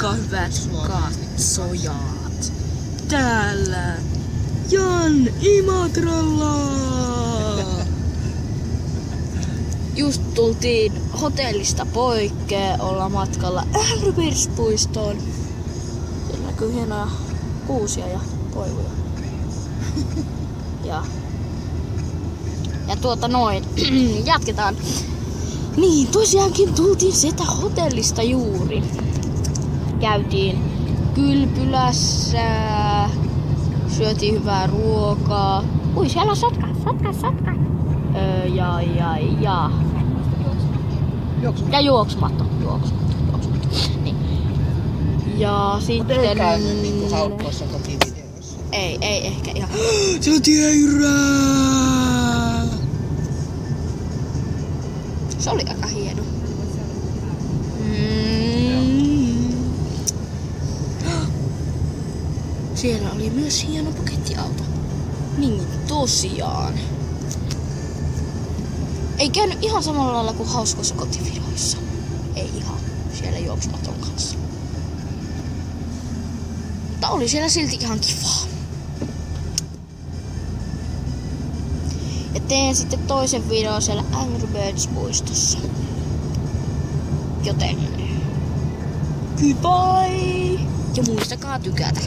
Moikka hyvät katsojat! Täällä Jan Imatralla! Just tultiin hotellista poikkeen, olla matkalla Angry Birds -puistoon. Siellä näkyy hienoja kuusia ja koivuja. Ja jatketaan. Niin, tosiaankin tultiin sieltä hotellista juuri. Käytiin kylpylässä, syötiin hyvää ruokaa. Ui, siellä on sotka. Ja juoksumatto. Niin. Ja sitten... Ei käynyt niinku haukoissa kotivideoissa. Ei ehkä ihan. Se on Tieyrää! Se oli aika hieno. Siellä oli myös hieno pakettiauto. Niin, tosiaan. Ei käynyt ihan samalla lailla kuin hauskoissa kotivideoissa. Ei ihan. Siellä juoksumaton kanssa. Mutta oli siellä silti ihan kivaa. Ja teen sitten toisen videon siellä Angry Birds -puistossa. Joten goodbye! Ja muistakaa tykätä.